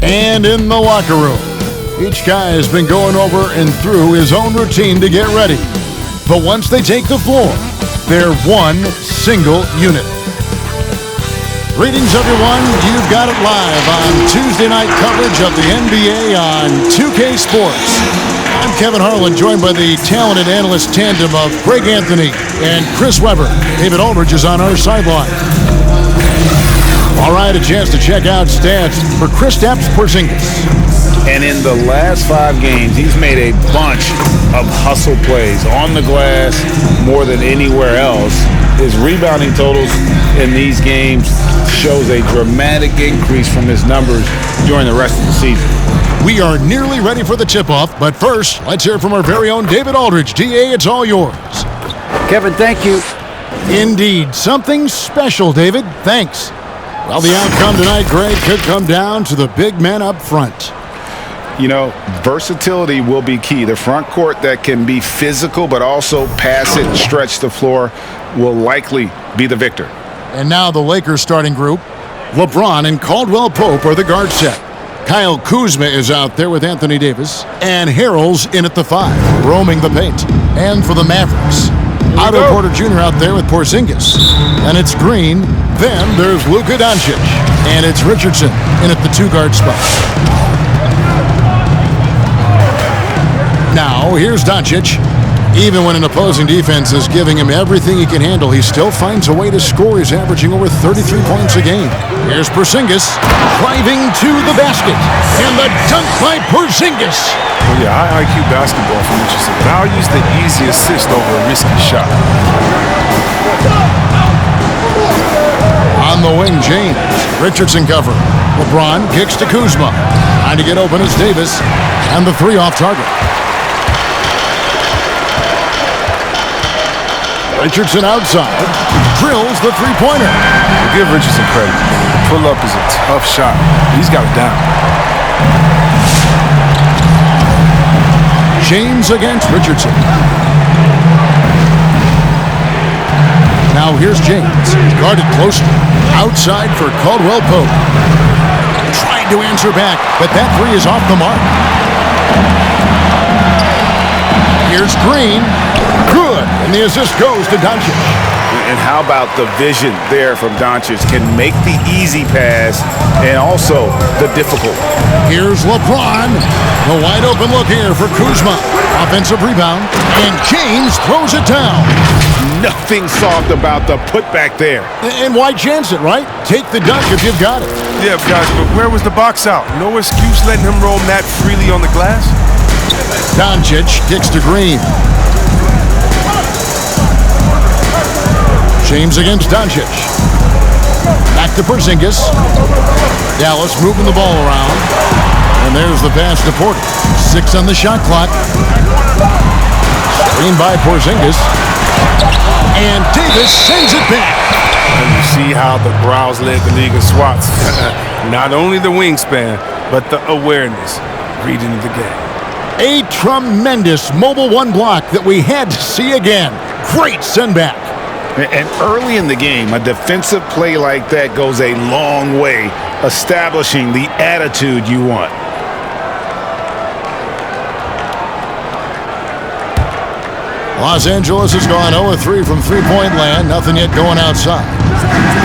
And in the locker room, each guy has been going over and through his own routine to get ready. But once they take the floor, they're one single unit. Greetings, everyone. You've got it live on Tuesday night coverage of the NBA on 2K Sports. I'm Kevin Harlan, joined by the talented analyst tandem of Greg Anthony and Chris Webber. David Aldridge is on our sideline. All right, a chance to check out stats for Kristaps Porzingis. And in the last 5 games, he's made a bunch of hustle plays on the glass more than anywhere else. His rebounding totals in these games shows a dramatic increase from his numbers during the rest of the season. We are nearly ready for the tip-off, but first, let's hear from our very own David Aldridge. DA, it's all yours. Kevin, thank you. Indeed, something special, David. Thanks. Well, the outcome tonight, Greg, could come down to the big men up front. You know, versatility will be key. The front court that can be physical but also pass it and stretch the floor will likely be the victor. And now the Lakers starting group. LeBron and Caldwell Pope are the guard set. Kyle Kuzma is out there with Anthony Davis. And Harrell's in at the 5, roaming the paint. And for the Mavericks, Otto Porter Jr. out there with Porzingis. And it's Green. Then there's Luka Doncic. And it's Richardson in at the 2-guard spot. Now, here's Doncic. Even when an opposing defense is giving him everything he can handle, he still finds a way to score. He's averaging over 33 points a game. Here's Porzingis driving to the basket. And the dunk by Porzingis. Well, yeah, high IQ basketball from Richardson. Values the easy assist over a risky shot. On the wing, James. Richardson cover. LeBron kicks to Kuzma. Trying to get open is Davis. And the 3 off target. Richardson outside, drills the 3-pointer. We'll give Richardson credit. The pull-up is a tough shot. He's got it down. James against Richardson. Now here's James, guarded closely. Outside for Caldwell Pope. Trying to answer back, but that 3 is off the mark. Here's Green. Good. And the assist goes to Doncic. And how about the vision there from Doncic? Can make the easy pass and also the difficult. Here's LeBron. The wide open look here for Kuzma. Offensive rebound. And James throws it down. Nothing soft about the putback there. And why chance it, right? Take the dunk if you've got it. Yeah, guys, but where was the box out? No excuse letting him roam that freely on the glass? Doncic kicks to Green. James against Doncic. Back to Porzingis. Dallas moving the ball around. And there's the pass to Porter. 6 on the shot clock. Screen by Porzingis. And Davis sends it back. And you see how the Browns led the league in swats. Not only the wingspan, but the awareness, reading the game. A tremendous mobile 1 block that we had to see again. Great send back. And early in the game, a defensive play like that goes a long way, establishing the attitude you want. Los Angeles has gone 0-3 from three-point land. Nothing yet going outside.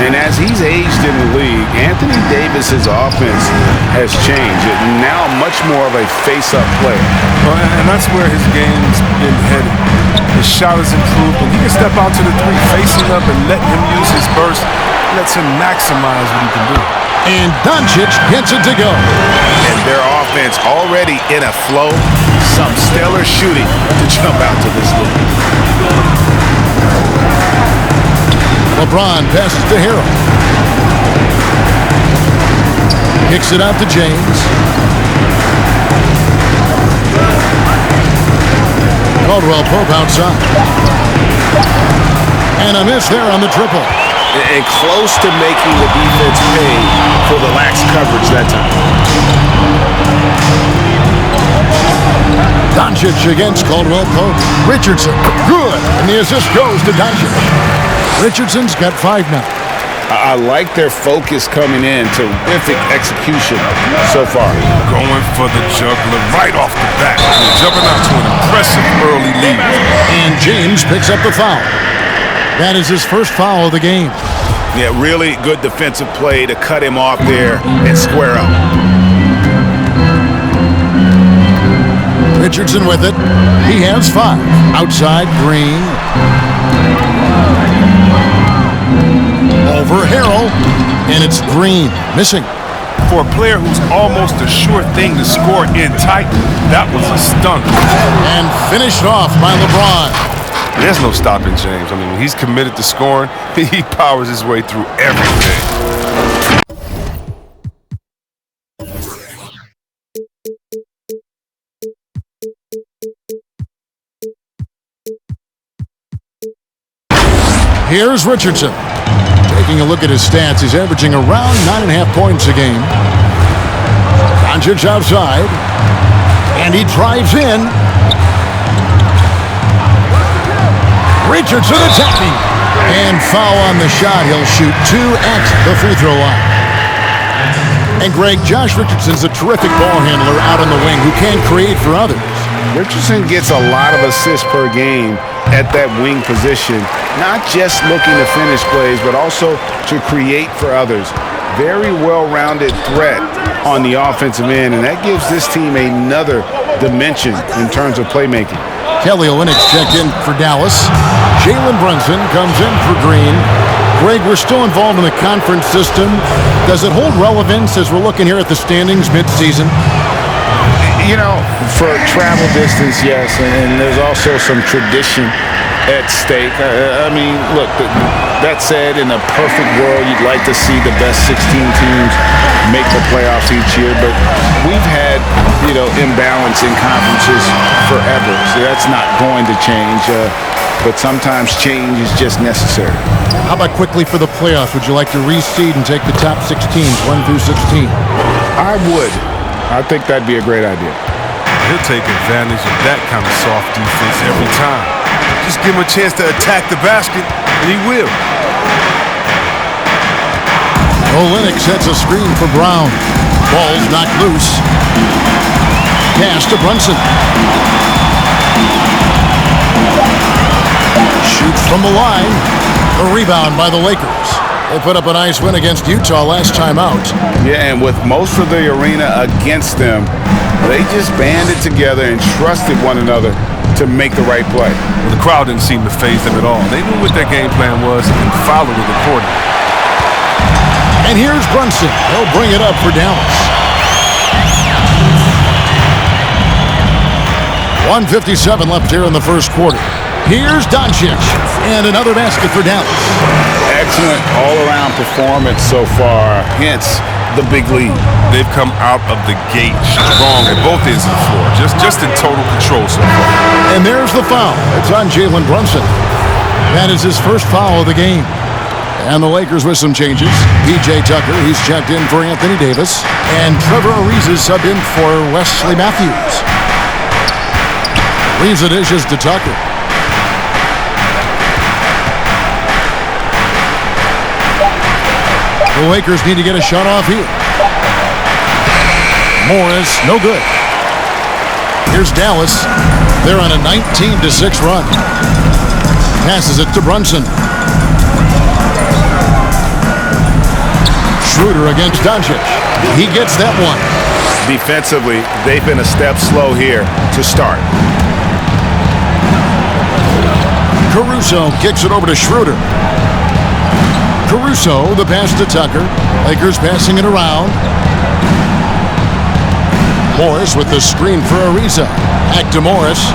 And as he's aged in the league, Anthony Davis's offense has changed. And now much more of a face-up player. Well, and that's where his game's been headed. His shot has improved, and he can step out to the 3, facing up and letting him use his burst. Lets him maximize what he can do. And Doncic gets it to go. And their offense already in a flow. Some stellar shooting to jump out to this league. LeBron passes to Harrell. Kicks it out to James. Caldwell Pope outside. And a miss there on the triple. And close to making the defense pay for the lax coverage that time. Doncic against Caldwell Pope. Richardson, good. And the assist goes to Doncic. Richardson's got 5 now. I like their focus coming in. Terrific execution so far. Going for the juggler right off the bat. Jumping out to an impressive early lead. And James picks up the foul. That is his first foul of the game. Yeah, really good defensive play to cut him off there and square up. Richardson with it. He has 5. Outside, Green. Over Harrell. And it's Green. Missing. For a player who's almost a sure thing to score in tight, that was a stunner. And finished off by LeBron. There's no stopping James. I mean, when he's committed to scoring, he powers his way through everything. Here's Richardson. Taking a look at his stats, he's averaging around 9.5 points a game. Doncic outside. And he drives in. Richardson attacking. And foul on the shot. He'll shoot 2 at the free throw line. And Greg, Josh Richardson's a terrific ball handler out on the wing who can create for others. Richardson gets a lot of assists per game at that wing position, not just looking to finish plays, but also to create for others. Very well-rounded threat on the offensive end, and that gives this team another dimension in terms of playmaking. Kelly Olynyk checked in for Dallas. Jalen Brunson comes in for Green. Greg, we're still involved in the conference system. Does it hold relevance as we're looking here at the standings mid-season? You know, for travel distance, yes, and there's also some tradition at stake. I mean, look, that said, in a perfect world, you'd like to see the best 16 teams make the playoffs each year, but we've had, imbalance in conferences forever, so that's not going to change, but sometimes change is just necessary. How about quickly for the playoffs? Would you like to reseed and take the top 6 teams, 1 through 16? I would. I think that'd be a great idea. He'll take advantage of that kind of soft defense every time. Just give him a chance to attack the basket, and he will. Olynyk sets a screen for Brown. Ball's knocked loose. Pass to Brunson. Shoots from the line. A rebound by the Lakers. They put up a nice win against Utah last time out. Yeah, and with most of the arena against them, they just banded together and trusted one another to make the right play. Well, the crowd didn't seem to faze them at all. They knew what their game plan was and followed it accordingly. And here's Brunson. He'll bring it up for Dallas. 1:57 left here in the first quarter. Here's Doncic. And another basket for Dallas. Excellent all-around performance so far, hence the big lead. They've come out of the gate strong at both ends of the floor, just in total control so far. And there's the foul. It's on Jalen Brunson. That is his first foul of the game. And the Lakers with some changes. P.J. Tucker, he's checked in for Anthony Davis. And Trevor Ariza subbed in for Wesley Matthews. Ariza dishes to Tucker. The Lakers need to get a shot off here. Morris, no good. Here's Dallas. They're on a 19-6 run. Passes it to Brunson. Schroeder against Doncic. He gets that one. Defensively, they've been a step slow here to start. Caruso kicks it over to Schroeder. Caruso, the pass to Tucker. Lakers passing it around. Morris with the screen for Ariza. Back to Morris.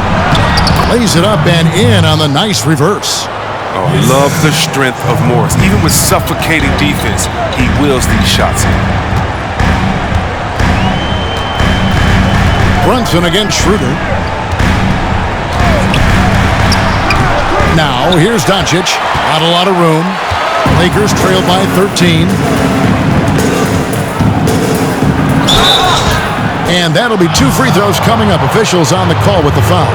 Lays it up and in on the nice reverse. Oh, I love the strength of Morris. Even with suffocating defense, he wheels these shots in. Brunson against Schroeder. Now, here's Doncic. Not a lot of room. Lakers trail by 13. And that'll be 2 free throws coming up. Officials on the call with the foul.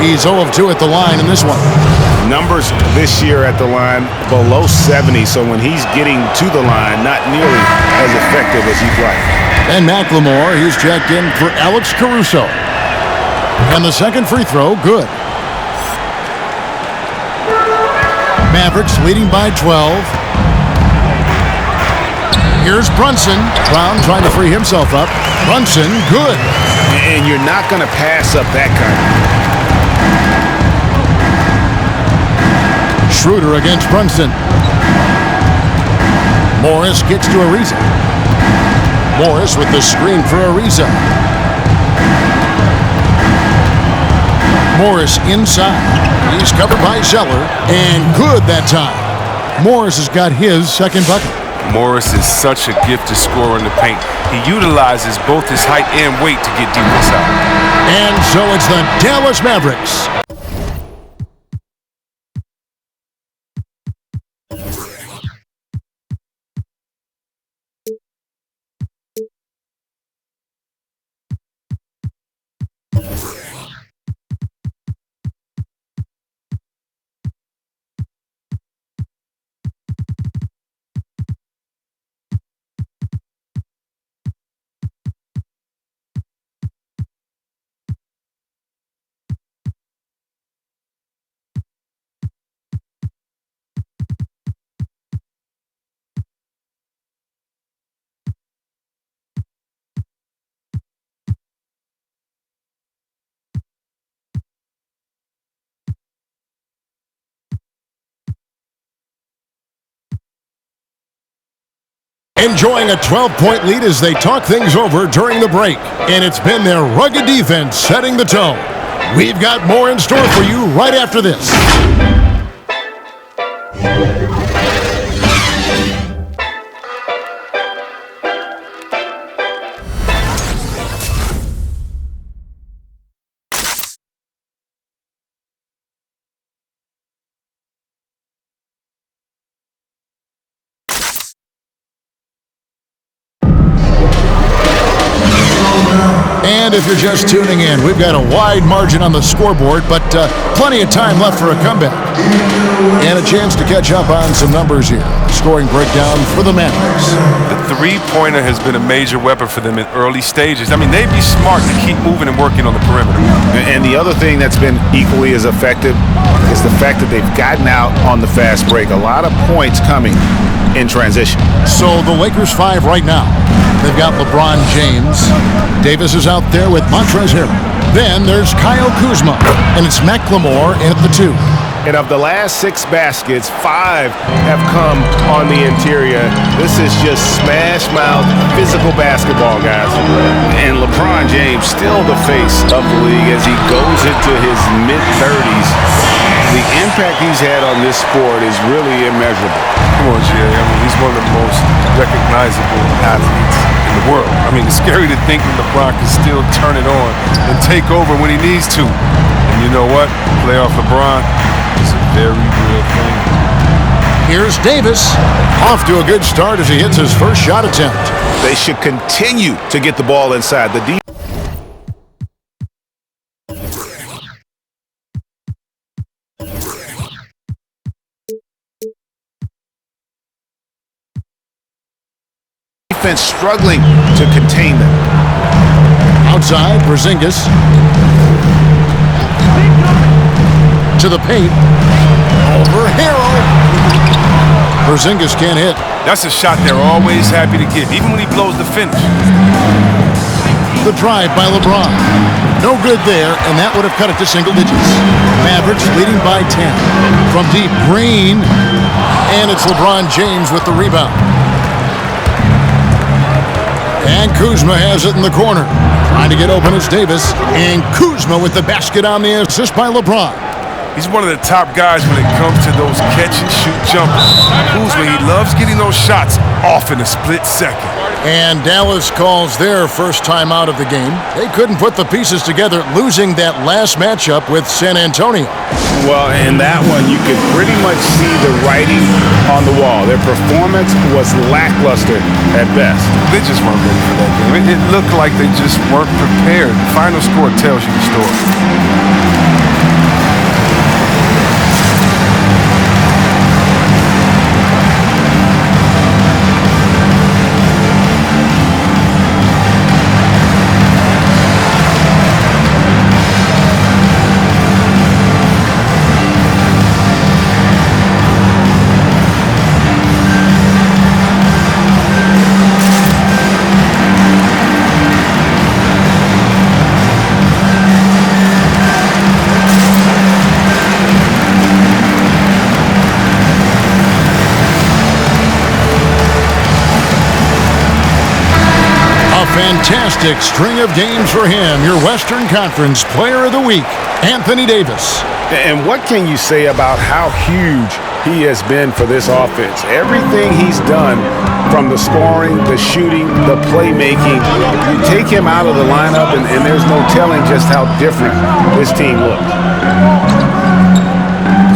He's 0 of 2 at the line in this one. Numbers this year at the line below 70, so when he's getting to the line, not nearly as effective as he'd like. And McLemore, he's checked in for Alex Caruso. And the second free throw, good. Mavericks leading by 12. Here's Brunson. Brown trying to free himself up. Brunson, good. And you're not going to pass up that kind. Schroeder against Brunson. Morris kicks to Ariza. Morris with the screen for Ariza. Morris inside. He's covered by Zeller, and good that time. Morris has got his second bucket. Morris is such a gifted scorer in the paint. He utilizes both his height and weight to get deep inside. And so it's the Dallas Mavericks. Enjoying a 12-point lead as they talk things over during the break. And it's been their rugged defense setting the tone. We've got more in store for you right after this. And if you're just tuning in, we've got a wide margin on the scoreboard, but plenty of time left for a comeback. And a chance to catch up on some numbers here. Scoring breakdown for the Mavericks. The three-pointer has been a major weapon for them in early stages. I mean, they'd be smart to keep moving and working on the perimeter. And the other thing that's been equally as effective is the fact that they've gotten out on the fast break. A lot of points coming in transition. So the Lakers 5 right now. They've got LeBron James. Davis is out there with Montrezl Harrell. Then there's Kyle Kuzma, and it's McLemore in at the 2. And of the last 6 baskets, 5 have come on the interior. This is just smash-mouth physical basketball, guys. And LeBron James still the face of the league as he goes into his mid-30s. The impact he's had on this sport is really immeasurable. Come on, Jay. I mean, he's one of the most recognizable athletes in the world. I mean, it's scary to think that LeBron can still turn it on and take over when he needs to. And you know what? Playoff LeBron is a very real thing. Here's Davis. Off to a good start as he hits his first shot attempt. They should continue to get the ball inside. The defense struggling to contain them. Outside, Porzingis. To the paint. Over Harrell. Porzingis can't hit. That's a shot they're always happy to give, even when he blows the finish. The drive by LeBron. No good there, and that would have cut it to single digits. Mavericks leading by 10. From deep, Green. And it's LeBron James with the rebound. And Kuzma has it in the corner. Trying to get open is Davis. And Kuzma with the basket on the assist by LeBron. He's one of the top guys when it comes to those catch-and-shoot jumpers. Kuzma, he loves getting those shots off in a split second. And Dallas calls their first time out of the game. They couldn't put the pieces together, losing that last matchup with San Antonio. Well, in that one, you could pretty much see the writing on the wall. Their performance was lackluster at best. They just weren't ready for that game. It looked like they just weren't prepared. The final score tells you the story. fantastic string of games for him. Your Western Conference Player of the Week, Anthony Davis. And what can you say about how huge he has been for this offense? Everything he's done, from the scoring, the shooting, the playmaking, you take him out of the lineup and there's no telling just how different this team looks.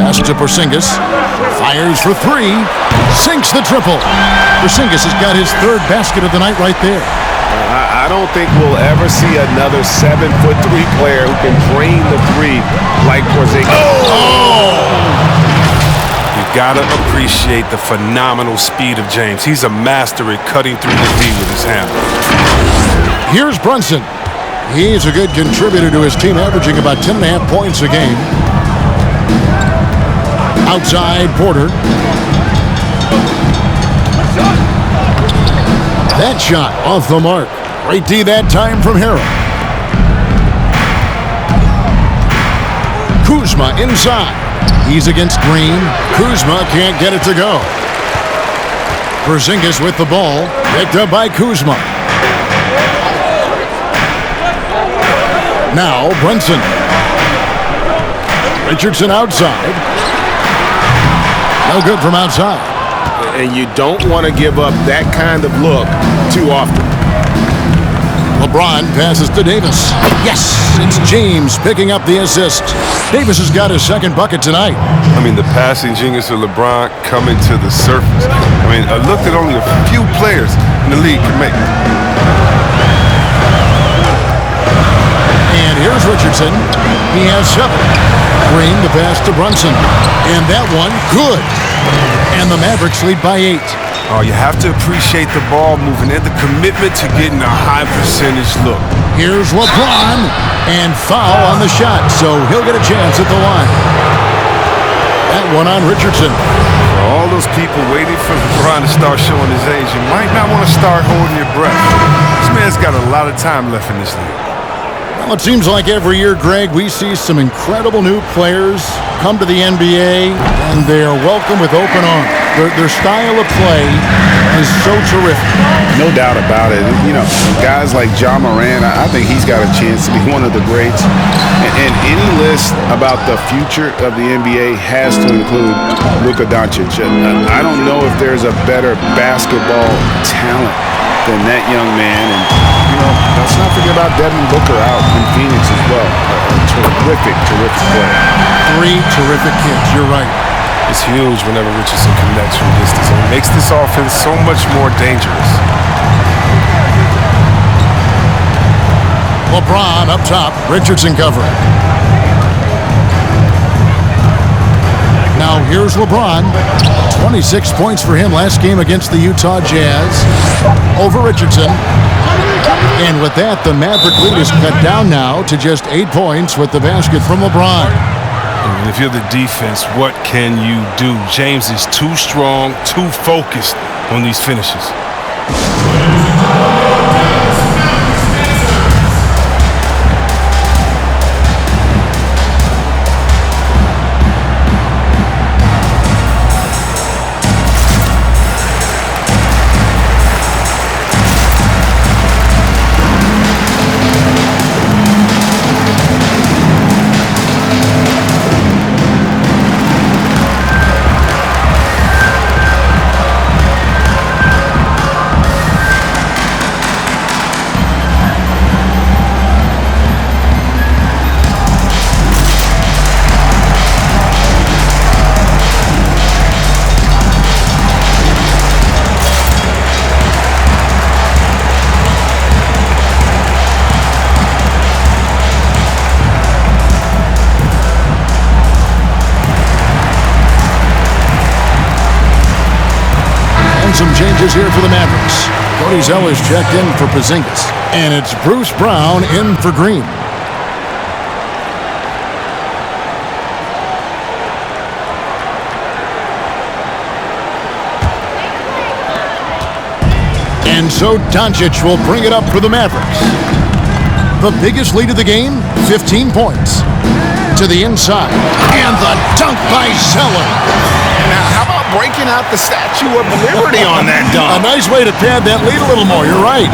Pass to Porzingis. Fires for three. Sinks the triple. Porzingis has got his third basket of the night right there. I don't think we'll ever see another 7'3" player who can drain the three like Porzingis. You gotta appreciate the phenomenal speed of James. He's a master at cutting through the D with his hand. Here's Brunson. He's a good contributor to his team, averaging about 10.5 points a game. Outside Porter. That shot off the mark. Great D that time from Harrell. Kuzma inside. He's against Green. Kuzma can't get it to go. Porzingis with the ball. Picked up by Kuzma. Now Brunson. Richardson outside. No good from outside. And you don't want to give up that kind of look too often. LeBron passes to Davis. Yes, it's James picking up the assist. Davis has got his second bucket tonight. I mean, the passing genius of LeBron coming to the surface. I mean, a look that only a few players in the league can make. And here's Richardson. He has 7. Green the pass to Brunson. And that one, good. And the Mavericks lead by 8. Oh, you have to appreciate the ball moving and the commitment to getting a high percentage look. Here's LeBron. And foul on the shot, so he'll get a chance at the line. That one on Richardson. For all those people waiting for LeBron to start showing his age, you might not want to start holding your breath. This man's got a lot of time left in this league. Well, it seems like every year, Greg, we see some incredible new players come to the NBA, and they are welcome with open arms. Their style of play is so terrific. No doubt about it. You know, guys like Ja Morant, I think he's got a chance to be one of the greats. And any list about the future of the NBA has to include Luka Doncic. I don't know if there's a better basketball talent than that young man. And, you know, let's not forget about Devin Booker out in Phoenix as well. A terrific player. 3 terrific kids, you're right. It's huge whenever Richardson connects from distance. And it makes this offense so much more dangerous. LeBron up top, Richardson covering. Now here's LeBron. 26 points for him last game against the Utah Jazz over Richardson. And with that, the Maverick lead is cut down now to just 8 points with the basket from LeBron. And if you're the defense, what can you do? James is too strong, too focused on these finishes. Some changes here for the Mavericks. Cody Zeller's checked in for Porzingis. And it's Bruce Brown in for Green. And so Doncic will bring it up for the Mavericks. The biggest lead of the game, 15 points. To the inside. And the dunk by Zeller. Now, how about breaking out the Statue of Liberty on that A dunk. nice way to pad that lead a little more. You're right.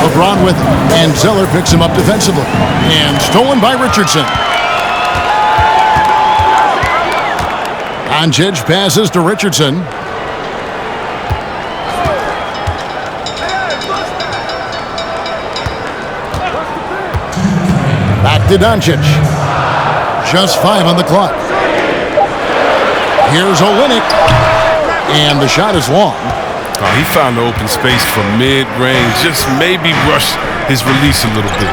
LeBron with it, and Zeller picks him up defensively. And stolen by Richardson. Doncic passes to Richardson. Back to Doncic. Just 5 on the clock. Here's Olynyk. And the shot is long. Oh, he found the open space from mid-range. Just maybe rush his release a little bit.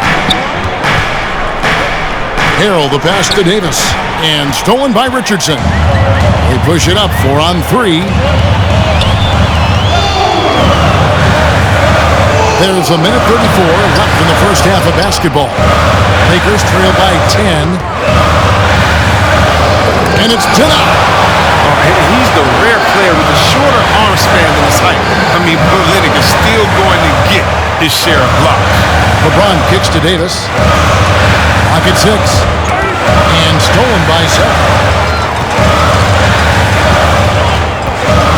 Harrell, the pass to Davis. And stolen by Richardson. They push it up 4 on 3. There's a minute 34 left in the first half of basketball. Lakers trail by 10. And it's denied. He's the rare player with a shorter arm span than his height. I mean, Olynyk is still going to get his share of blocks. LeBron kicks to Davis. Pocket 6. And stolen by 7.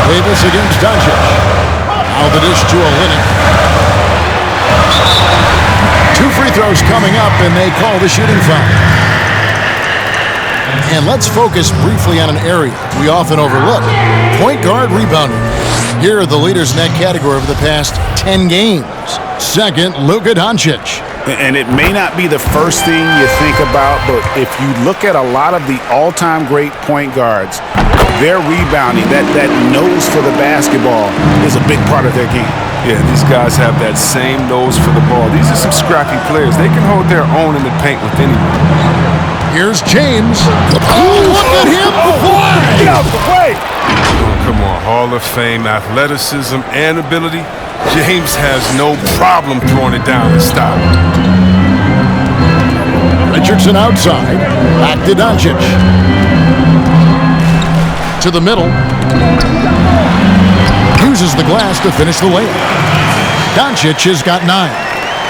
Davis against Doncic. Now the dish to Olynyk. 2 free throws coming up, and they call the shooting foul. And let's focus briefly on an area we often overlook. Point guard rebounding. Here are the leaders in that category over the past 10 games. Second, Luka Doncic. And it may not be the first thing you think about, but if you look at a lot of the all-time great point guards, their rebounding, that nose for the basketball is a big part of their game. Yeah, these guys have that same nose for the ball. These are some scrappy players. They can hold their own in the paint with anyone. Here's James. Oh, look at him fly! Get out the way! Oh, come on, Hall of Fame, athleticism and ability. James has no problem throwing it down and stop. Richardson outside. Back to Doncic. To the middle. Uses the glass to finish the layup. Doncic has got 9.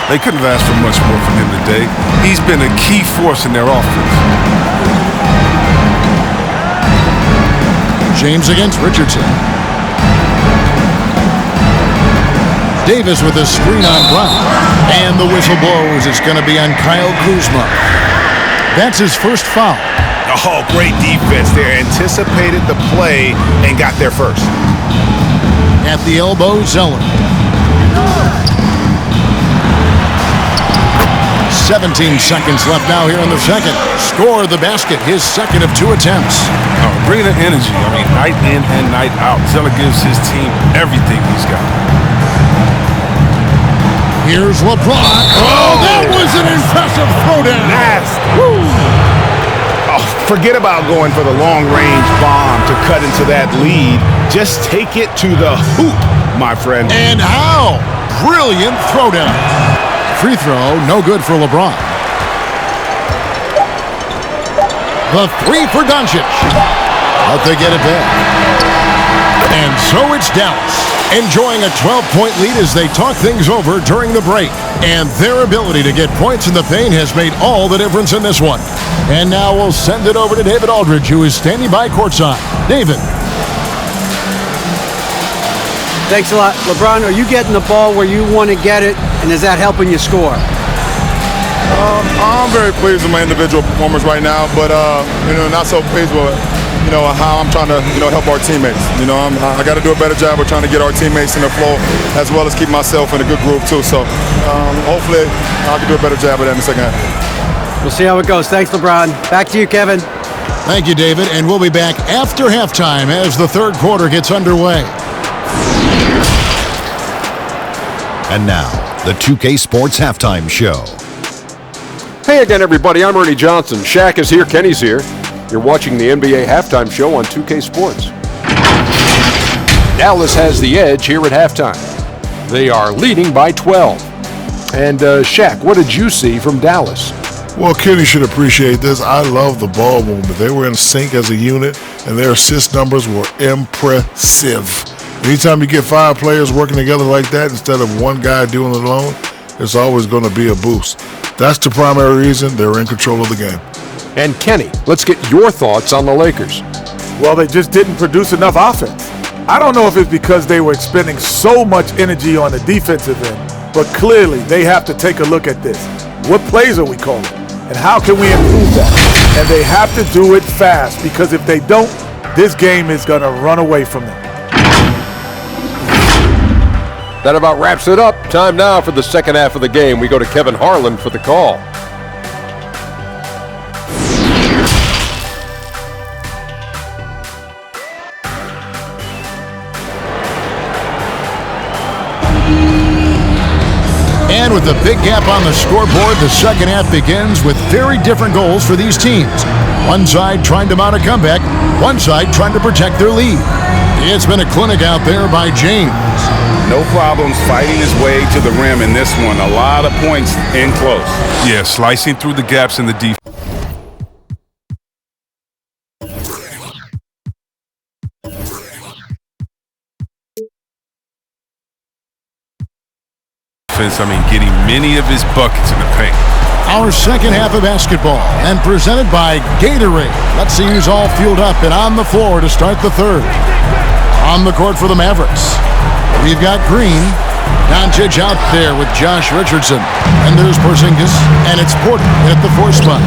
They couldn't have asked for much more from him today. He's been a key force in their offense. James against Richardson. Davis with a screen on Brown. And the whistle blows. It's going to be on Kyle Kuzma. That's his first foul. Oh, great defense there. Anticipated the play and got there first. At the elbow, Zeller. 17 seconds left now here in the second. Score the basket, his second of 2 attempts. Oh, bring the energy. I mean, night in and night out. Zeller gives his team everything he's got. Here's LeBron. Oh, that was an impressive throwdown. Nasty. Woo. Oh, forget about going for the long-range bomb to cut into that lead. Just take it to the hoop, my friend. And how? Brilliant throwdown. Free throw, no good for LeBron. The 3 for Doncic. But they get it back. And so it's Dallas, enjoying a 12-point lead as they talk things over during the break. And their ability to get points in the paint has made all the difference in this one. And now we'll send it over to David Aldridge, who is standing by courtside. David. Thanks a lot. LeBron, are you getting the ball where you want to get it, and is that helping you score? I'm very pleased with my individual performance right now, but not so pleased with how I'm trying to help our teammates. I got to do a better job of trying to get our teammates in the flow, as well as keep myself in a good groove too. So hopefully I can do a better job of that in the second half. We'll see how it goes. Thanks, LeBron. Back to you, Kevin. Thank you, David, and we'll be back after halftime as the third quarter gets underway. And now, the 2K Sports Halftime Show. Hey again, everybody. I'm Ernie Johnson. Shaq is here. Kenny's here. You're watching the NBA Halftime Show on 2K Sports. Dallas has the edge here at halftime. They are leading by 12. And Shaq, what did you see from Dallas? Well, Kenny should appreciate this. I love the ball movement. They were in sync as a unit, and their assist numbers were impressive. Anytime you get 5 players working together like that instead of one guy doing it alone, it's always going to be a boost. That's the primary reason they're in control of the game. And Kenny, let's get your thoughts on the Lakers. Well, they just didn't produce enough offense. I don't know if it's because they were expending so much energy on the defensive end, but clearly they have to take a look at this. What plays are we calling? And how can we improve that? And they have to do it fast, because if they don't, this game is going to run away from them. That about wraps it up. Time now for the second half of the game. We go to Kevin Harlan for the call. And with the big gap on the scoreboard, the second half begins with very different goals for these teams. One side trying to mount a comeback, one side trying to protect their lead. It's been a clinic out there by James. No problems fighting his way to the rim in this one. A lot of points in close. Yeah, slicing through the gaps in the defense. Getting many of his buckets in the paint. Our second half of basketball, and presented by Gatorade. Let's see who's all fueled up and on the floor to start the third. On the court for the Mavericks, we've got Green. Doncic out there with Josh Richardson. And there's Porzingis, and it's Porter at the 4 spot.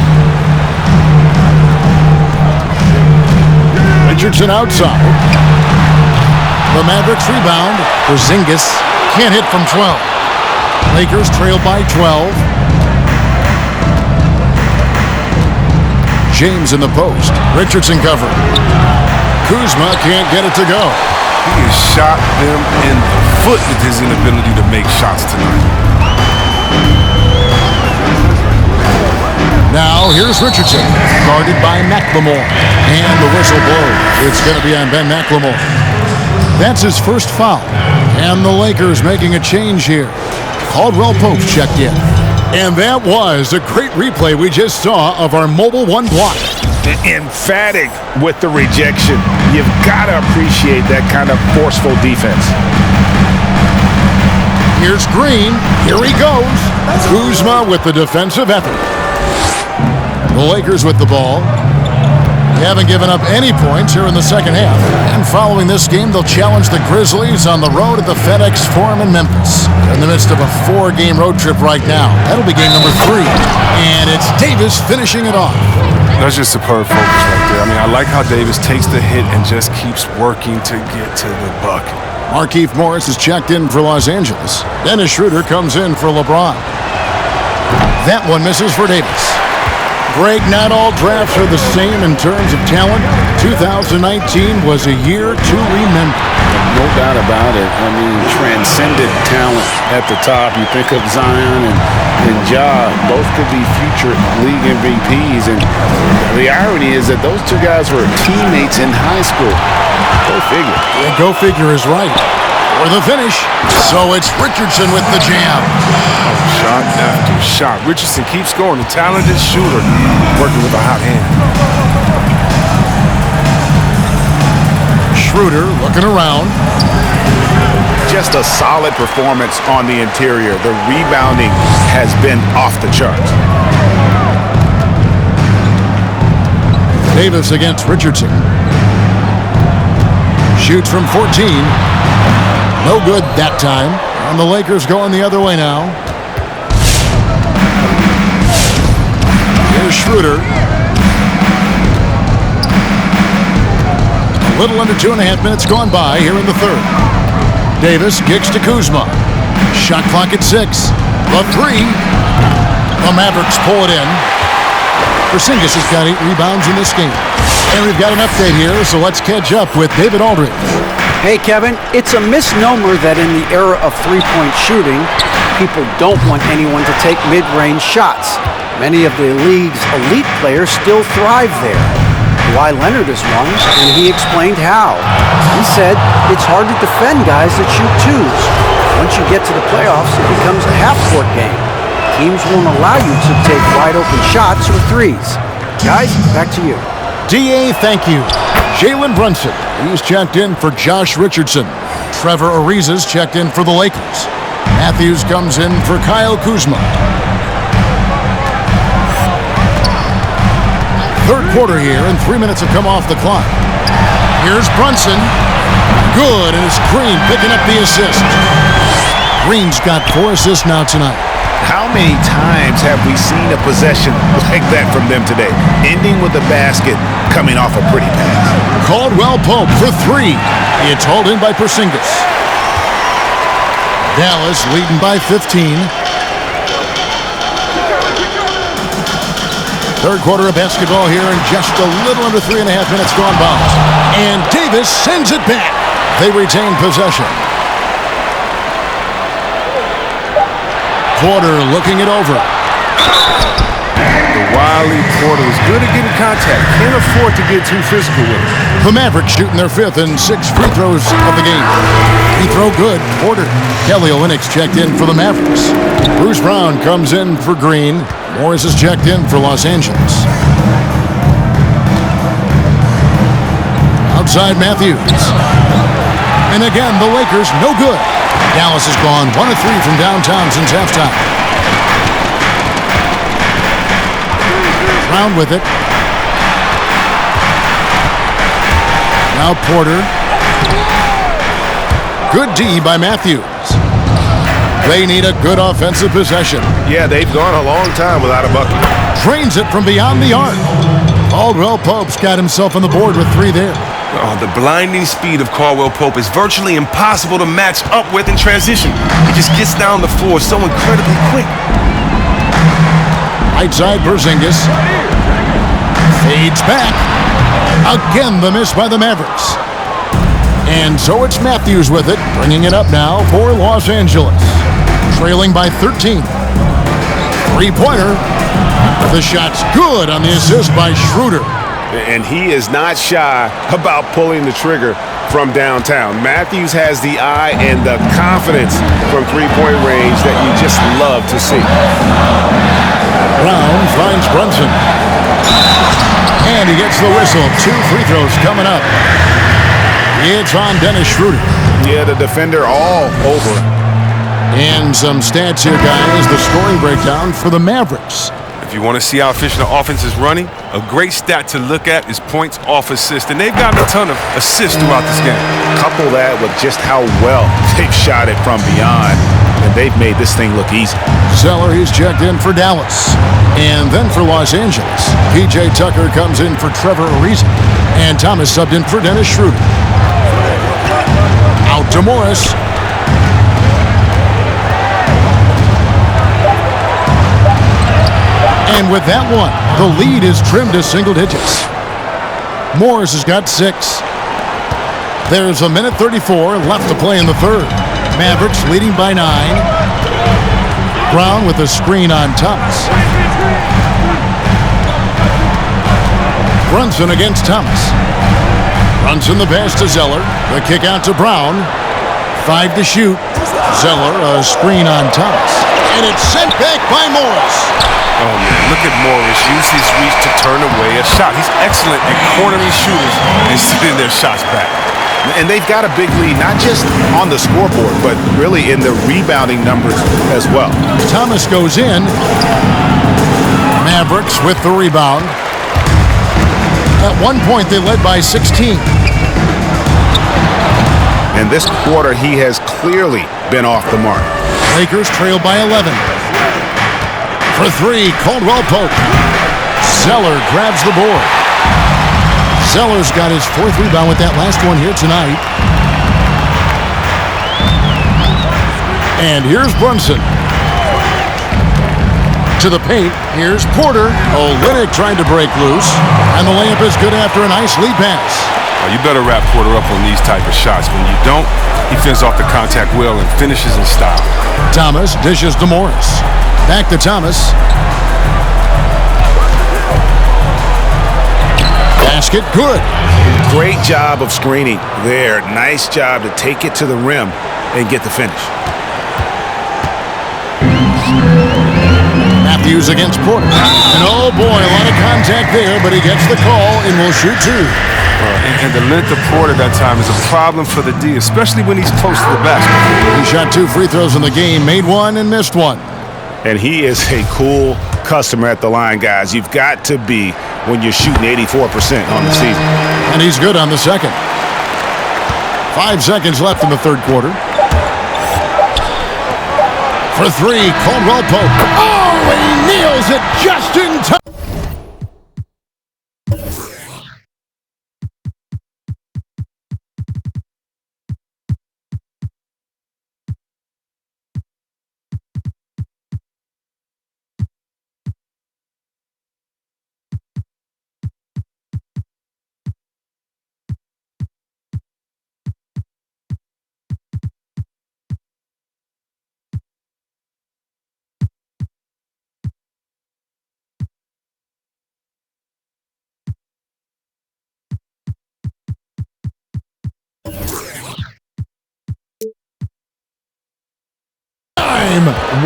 Richardson outside. The Mavericks rebound. Porzingis can't hit from 12. Lakers trail by 12. James in the post. Richardson covering. Kuzma can't get it to go. He has shot them in the foot with his inability to make shots tonight. Now here's Richardson, guarded by McLemore. And the whistle blows. It's going to be on Ben McLemore. That's his first foul. And the Lakers making a change here. Caldwell Pope checked in. And that was a great replay we just saw of our mobile one block. Emphatic with the rejection. You've got to appreciate that kind of forceful defense. Here's Green. Here he goes. Kuzma with the defensive effort. The Lakers with the ball. They haven't given up any points here in the second half. And following this game, they'll challenge the Grizzlies on the road at the FedEx Forum in Memphis. They're in the midst of a 4-game road trip right now. That'll be game number 3. And it's Davis finishing it off. That's just superb focus right there. I mean, I like how Davis takes the hit and just keeps working to get to the bucket. Markieff Morris is checked in for Los Angeles. Dennis Schroeder comes in for LeBron. That one misses for Davis. Greg, not all drafts are the same in terms of talent. 2019 was a year to remember. No doubt about it. I mean, transcendent talent at the top. You think of Zion and Ja. Both could be future league MVPs. And the irony is that those two guys were teammates in high school. Go figure. Yeah, go figure is right. For the finish. So it's Richardson with the jam. Shot after shot. Richardson keeps scoring. A talented shooter working with a hot hand. Schroeder looking around. Just a solid performance on the interior. The rebounding has been off the charts. Davis against Richardson. Shoots from 14. No good that time. And the Lakers going the other way now. Here's Schroeder. A little under 2.5 minutes gone by here in the third. Davis kicks to Kuzma. Shot clock at 6. The 3. The Mavericks pull it in. Porzingis has got 8 rebounds in this game. And we've got an update here, so let's catch up with David Aldridge. Hey, Kevin, it's a misnomer that in the era of three-point shooting, people don't want anyone to take mid-range shots. Many of the league's elite players still thrive there. Kawhi Leonard is one, and he explained how. He said it's hard to defend guys that shoot twos. Once you get to the playoffs, it becomes a half-court game. Teams won't allow you to take wide-open shots or threes. Guys, back to you. D.A., thank you. Jalen Brunson, he's checked in for Josh Richardson. Trevor Ariza's checked in for the Lakers. Matthews comes in for Kyle Kuzma. Third quarter here, and 3 minutes have come off the clock. Here's Brunson. Good, and it's Green picking up the assist. Green's got 4 assists now tonight. How many times have we seen a possession like that from them today? Ending with a basket, coming off a pretty pass. Caldwell Pope for 3. It's hauled in by Porzingis. Dallas leading by 15. Third quarter of basketball here, and just a little under 3.5 minutes gone by. And Davis sends it back. They retain possession. Porter looking it over. The wily Porter is good at getting contact. Can't afford to get too physical with it. The Mavericks shooting their 5th and 6th free throws of the game. Free throw good. Porter. Kelly Olynyk's checked in for the Mavericks. Bruce Brown comes in for Green. Morris is checked in for Los Angeles. Outside Matthews. And again, the Lakers no good. Dallas has gone 1 of 3 from downtown since halftime. Brown with it. Now Porter. Good D by Matthews. They need a good offensive possession. Yeah, they've gone a long time without a bucket. Drains it from beyond the arc. Caldwell Pope's got himself on the board with 3 there. Oh, the blinding speed of Caldwell Pope is virtually impossible to match up with in transition. He just gets down the floor so incredibly quick. Right side Porzingis. Fades back. Again, the miss by the Mavericks. And so it's Matthews with it, bringing it up now for Los Angeles. Trailing by 13. Three-pointer. The shot's good on the assist by Schroeder. And he is not shy about pulling the trigger from downtown. Matthews has the eye and the confidence from three-point range that you just love to see. Brown finds Brunson. And he gets the whistle. 2 free throws coming up. It's on Dennis Schroeder. Yeah, the defender all over him. And some stats here, guys. The scoring breakdown for the Mavericks. If you want to see how efficient the offense is running, a great stat to look at is points off assist. And they've gotten a ton of assists throughout this game. Couple that with just how well they've shot it from beyond, and they've made this thing look easy. Zeller, he's checked in for Dallas. And then for Los Angeles, P.J. Tucker comes in for Trevor Ariza. And Thomas subbed in for Dennis Schroeder. Out to Morris. And with that one, the lead is trimmed to single digits. Morris has got 6. There's a minute 34 left to play in the third. Mavericks leading by 9. Brown with a screen on Thomas. Brunson against Thomas. Brunson the pass to Zeller. The kick out to Brown. 5 to shoot. Zeller a screen on Thomas. And it's sent back by Morris. Oh, man, look at Morris. Use his reach to turn away a shot. He's excellent at cornering shooters and sending their shots back. And they've got a big lead, not just on the scoreboard, but really in the rebounding numbers as well. Thomas goes in. Mavericks with the rebound. At one point, they led by 16. And this quarter, he has clearly been off the mark. Lakers trail by 11. For 3, Caldwell Pope. Zeller grabs the board. Zeller's got his 4th rebound with that last one here tonight. And here's Brunson. To the paint, here's Porter. Olynyk trying to break loose. And the layup is good after a nice lead pass. Oh, you better wrap Porter up on these type of shots. When you don't, he fends off the contact well and finishes in style. Thomas dishes to Morris. Back to Thomas. Basket good. Great job of screening there. Nice job to take it to the rim and get the finish. Matthews against Porter. And oh boy, a lot of contact there, but he gets the call and will shoot 2. And the length of Porter that time is a problem for the D, especially when he's close to the basket. He shot 2 free throws in the game, made 1 and missed 1. And he is a cool, customer at the line, guys. You've got to be when you're shooting 84% on the season. And he's good on the second. 5 seconds left in the third quarter. For three, Caldwell Pope. Oh, he nails it just in time.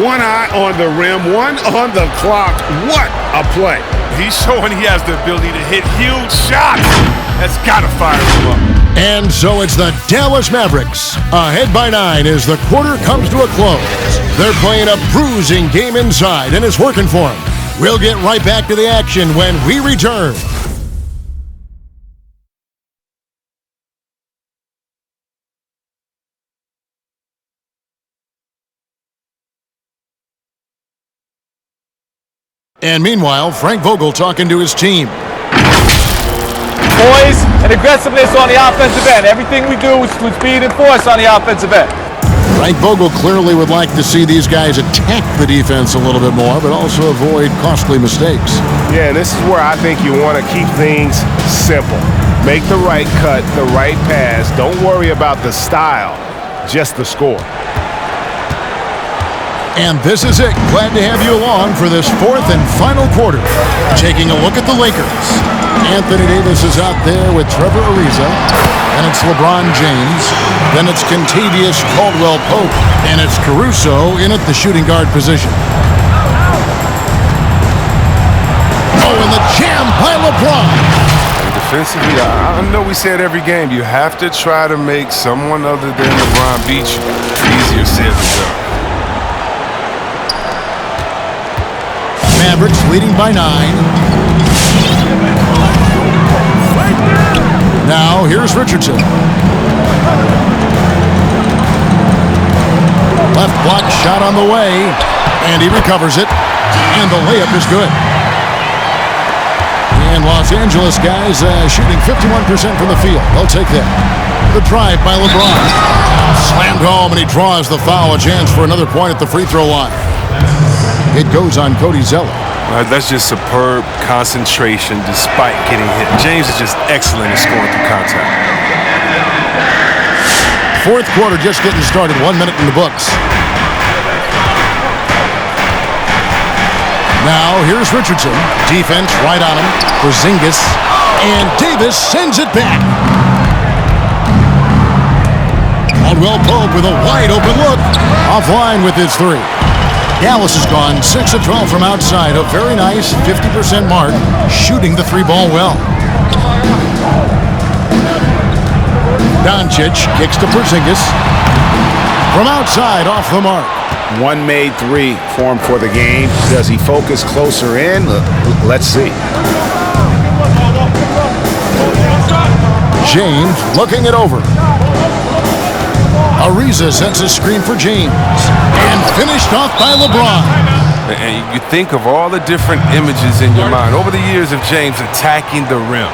One eye on the rim, one on the clock. What a play. He's showing he has the ability to hit huge shots. That's got to fire him up. And so it's the Dallas Mavericks, ahead by 9 as the quarter comes to a close. They're playing a bruising game inside, and it's working for them. We'll get right back to the action when we return. And meanwhile, Frank Vogel talking to his team. Poise and aggressiveness on the offensive end. Everything we do is with speed and force on the offensive end. Frank Vogel clearly would like to see these guys attack the defense a little bit more, but also avoid costly mistakes. Yeah, and this is where I think you want to keep things simple. Make the right cut, the right pass. Don't worry about the style, just the score. And this is it. Glad to have you along for this fourth and final quarter. Taking a look at the Lakers. Anthony Davis is out there with Trevor Ariza. And it's LeBron James. Then it's Contavious Caldwell Pope. And it's Caruso in at the shooting guard position. Oh, and the jam by LeBron. Defensively, I know we say it every game. You have to try to make someone other than LeBron beat you. Easier said than done. Mavericks leading by 9. Now here's Richardson. Left block shot on the way, and he recovers it, and the layup is good. And Los Angeles guys shooting 51% from the field. They'll take that. The drive by LeBron. Slammed home, and he draws the foul. A chance for another point at the free throw line. It goes on Cody Zeller. That's just superb concentration despite getting hit. James is just excellent at scoring through contact. Fourth quarter just getting started. 1 minute in the books. Now here's Richardson. Defense right on him. Porzingis. And Davis sends it back. Caldwell Pope with a wide open look. Offline with his three. Dallas has gone 6 of 12 from outside. A very nice 50% mark, shooting the three ball well. Doncic kicks to Porzingis. From outside, off the mark. One made three for him for the game. Does he focus closer in? Let's see. James looking it over. Ariza sends a screen for James. And finished off by LeBron. And you think of all the different images in your mind over the years of James attacking the rim.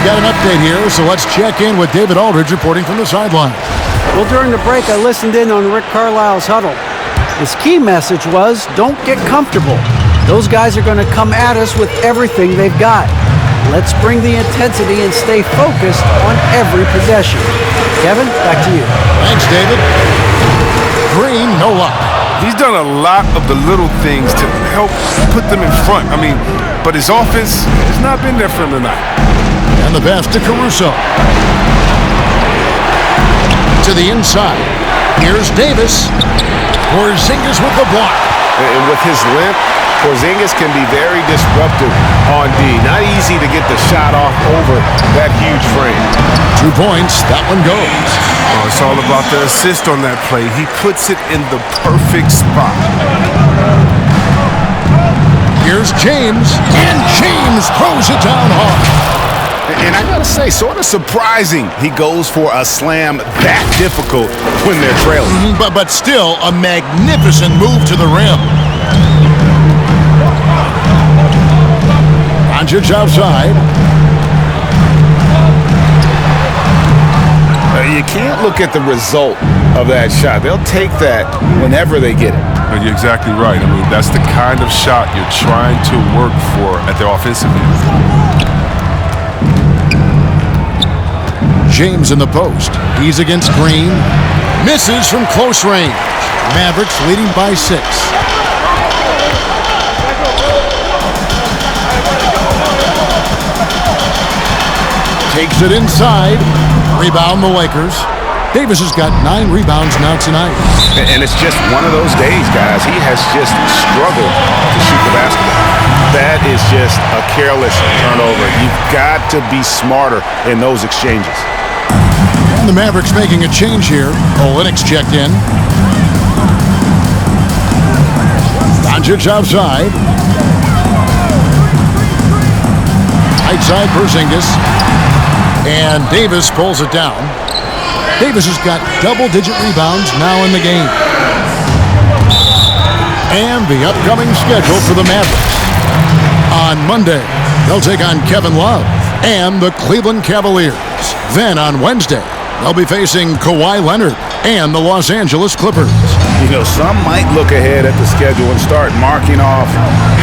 Got an update here, so let's check in with David Aldridge reporting from the sideline. Well, during the break, I listened in on Rick Carlisle's huddle. His key message was, don't get comfortable. Those guys are going to come at us with everything they've got. Let's bring the intensity and stay focused on every possession. Kevin, back to you. Thanks, David. Green, no luck. He's done a lot of the little things to help put them in front. But his offense has not been there for him tonight. And the pass to Caruso. to the inside. Here's Davis. Porzingis with the block. And with his length, Porzingis can be very disruptive on D. Not easy to get the shot off over that huge frame. 2 points. That one goes. Oh, it's all about the assist on that play. He puts it in the perfect spot. Here's James, and James throws it down hard. And I gotta say, sort of surprising he goes for a slam that difficult when they're trailing. But still, a magnificent move to the rim. Doncic outside. You can't look at the result of that shot. They'll take that whenever they get it. You're exactly right. I mean, that's the kind of shot you're trying to work for at the offensive end. James in the post. He's against Green. Misses from close range. Mavericks leading by 6. Takes it inside. Rebound the Lakers. Davis has got 9 rebounds now tonight. And it's just one of those days, guys. He has just struggled to shoot the basketball. That is just a careless turnover. You've got to be smarter in those exchanges. And the Mavericks making a change here. Olynyk's checked in. Doncic outside. Right side Porzingis. And Davis pulls it down. Davis has got double-digit rebounds now in the game. And the upcoming schedule for the Mavericks. On Monday, they'll take on Kevin Love and the Cleveland Cavaliers. Then on Wednesday, they'll be facing Kawhi Leonard and the Los Angeles Clippers. You know, some might look ahead at the schedule and start marking off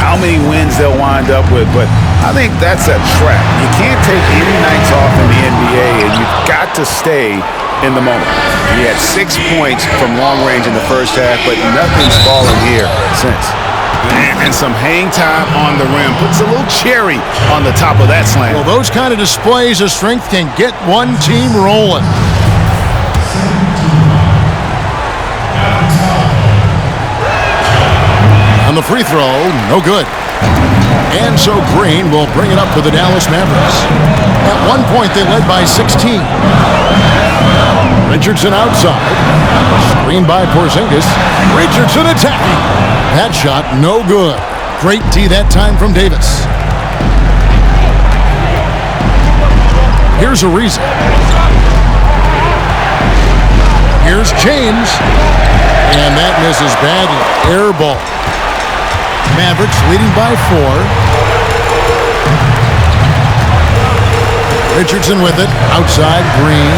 how many wins they'll wind up with, but I think that's a trap. You can't take any nights off in the NBA, and you've got to stay in the moment. He had 6 points from long range in the first half, but nothing's fallen here since. And some hang time on the rim. Puts a little cherry on the top of that slam. Well, those kind of displays of strength can get one team rolling. On the free throw, no good. And so Green will bring it up for the Dallas Mavericks. At one point, they led by 16. Richardson outside. Screen by Porzingis. Richardson attacking. That shot, no good. Great D that time from Davis. Here's a reason. Here's James. And that misses badly. Air ball. Mavericks leading by 4. Richardson with it. Outside, Green.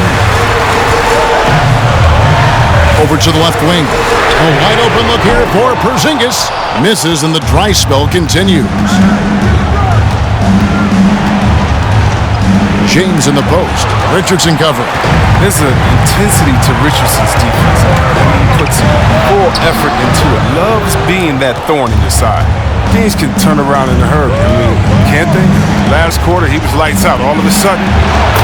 Over to the left wing. A wide open look here for Porzingis. Misses and the dry spell continues. James in the post. Richardson covering. There's an intensity to Richardson's defense. He puts full effort into it. Loves being that thorn in your side. Teams can turn around in a hurry. I mean, can't they? Last quarter, he was lights out. All of a sudden,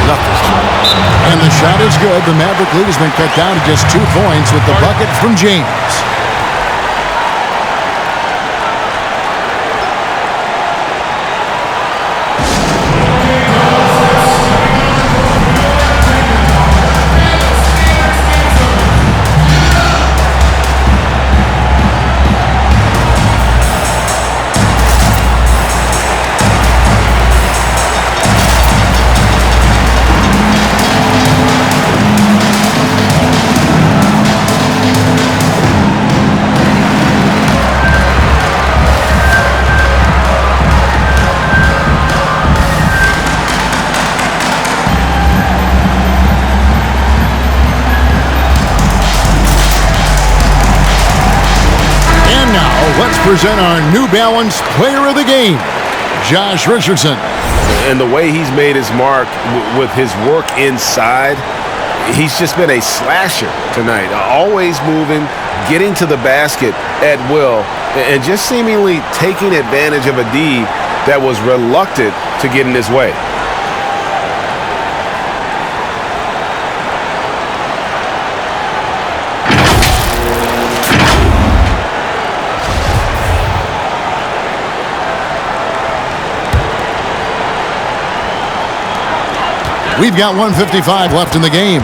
nothing's changed. And the shot is good. The Maverick lead has been cut down to just 2 points with the bucket from James. Let's present our New Balance Player of the Game, Josh Richardson. And the way he's made his mark with his work inside, he's just been a slasher tonight. Always moving, getting to the basket at will, and just seemingly taking advantage of a D that was reluctant to get in his way. We've got 1:55 left in the game.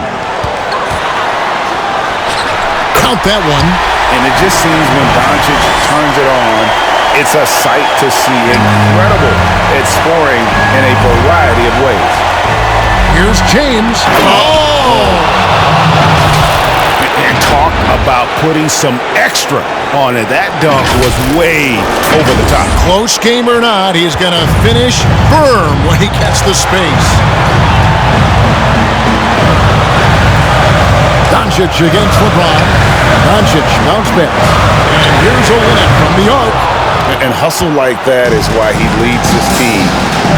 Count that one. And it just seems when Doncic turns it on, it's a sight to see. Incredible at scoring in a variety of ways. Here's James. Oh! And talk about putting some extra on it. That dunk was way over the top. Close game or not, he's going to finish firm when he gets the space. Doncic against LeBron. Doncic bounce back. And here's Olynyk from the arc. And hustle like that is why he leads his team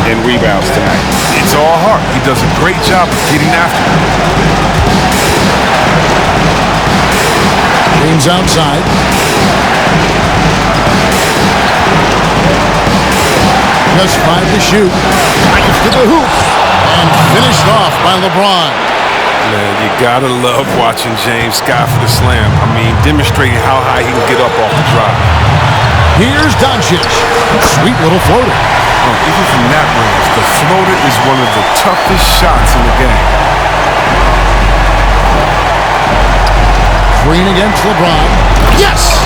in rebounds tonight. It's all heart. He does a great job of getting after it. James outside. Just 5 to shoot. Drives to the hoop. And finished off by LeBron. Man, you gotta love watching James sky for the slam. I mean, demonstrating how high he can get up off the drive. Here's Doncic. Sweet little floater. Oh, even from that range, the floater is one of the toughest shots in the game. Green against LeBron. Yes!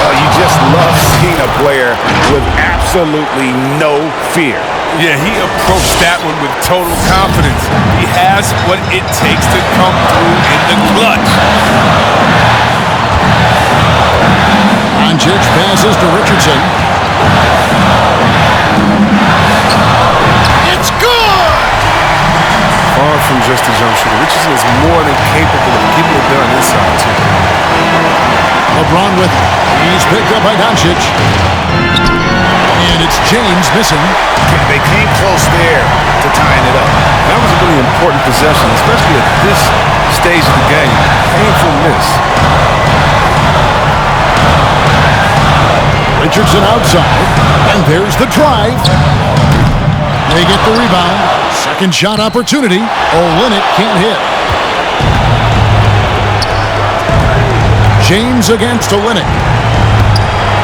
You just love seeing a player with absolutely no fear. Yeah, he approached that one with total confidence. He has what it takes to come through in the clutch. Doncic passes to Richardson. It's good! Far from just a jump shooter. Richardson is more than capable of getting it done inside, too. LeBron with it. He's picked up by Doncic. And it's James missing. They came close there to tying it up. That was a really important possession, especially at this stage of the game. Painful miss. Richardson outside. And there's the drive. They get the rebound. Second shot opportunity. Olynyk can't hit. James against Olynyk.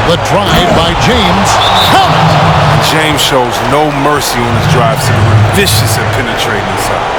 The drive by James. Count it! James shows no mercy on his drives to the rim. Vicious at penetrating inside.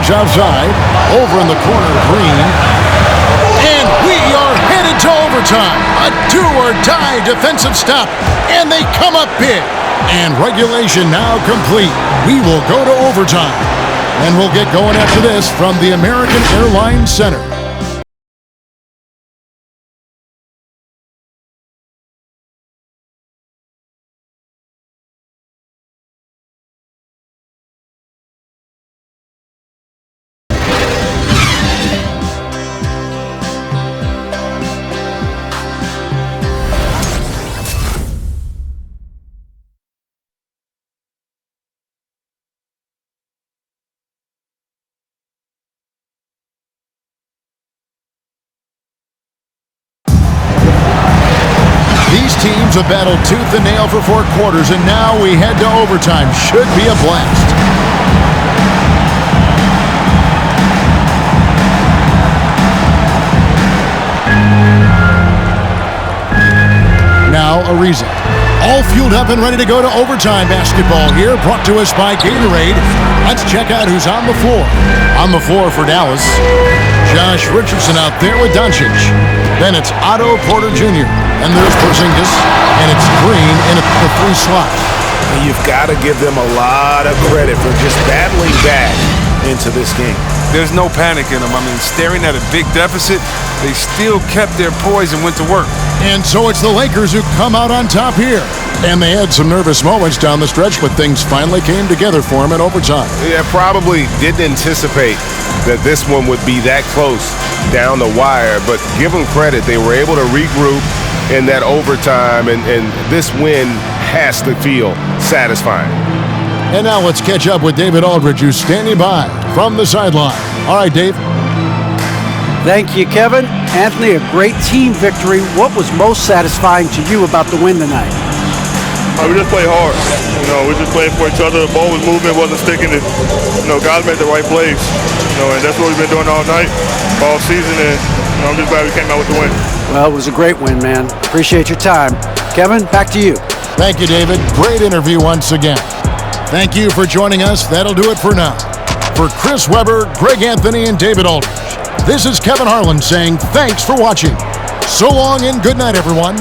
Outside, over in the corner, Green. And we are headed to overtime. A do-or-die defensive stop, and they come up big. And regulation now complete. We will go to overtime. And we'll get going after this from the American Airlines Center. These teams have battled tooth and nail for 4 quarters, and now we head to overtime. Should be a blast. Now Ariza. All fueled up and ready to go to overtime basketball here, brought to us by Gatorade. Let's check out who's on the floor. On the floor for Dallas, Josh Richardson out there with Doncic. Then it's Otto Porter Jr. And there's Porzingis. And it's Green in at the 3 slot. And you've got to give them a lot of credit for just battling back into this game. There's no panic in them. I mean, staring at a big deficit, they still kept their poise and went to work. And so it's the Lakers who come out on top here. And they had some nervous moments down the stretch, but things finally came together for them in overtime. Yeah, probably didn't anticipate that this one would be that close down the wire, but give them credit. They were able to regroup in that overtime, and this win has to feel satisfying. And now let's catch up with David Aldridge, who's standing by from the sideline. All right, Dave. Thank you, Kevin. Anthony, a great team victory. What was most satisfying to you about the win tonight? We just played hard. We just played for each other. The ball was moving, wasn't sticking. Guys made the right plays. And that's what we've been doing all night, all season. And I'm just glad we came out with the win. Well, it was a great win, man. Appreciate your time. Kevin, back to you. Thank you, David. Great interview once again. Thank you for joining us. That'll do it for now. For Chris Webber, Greg Anthony, and David Aldridge, this is Kevin Harlan saying thanks for watching. So long and good night, everyone.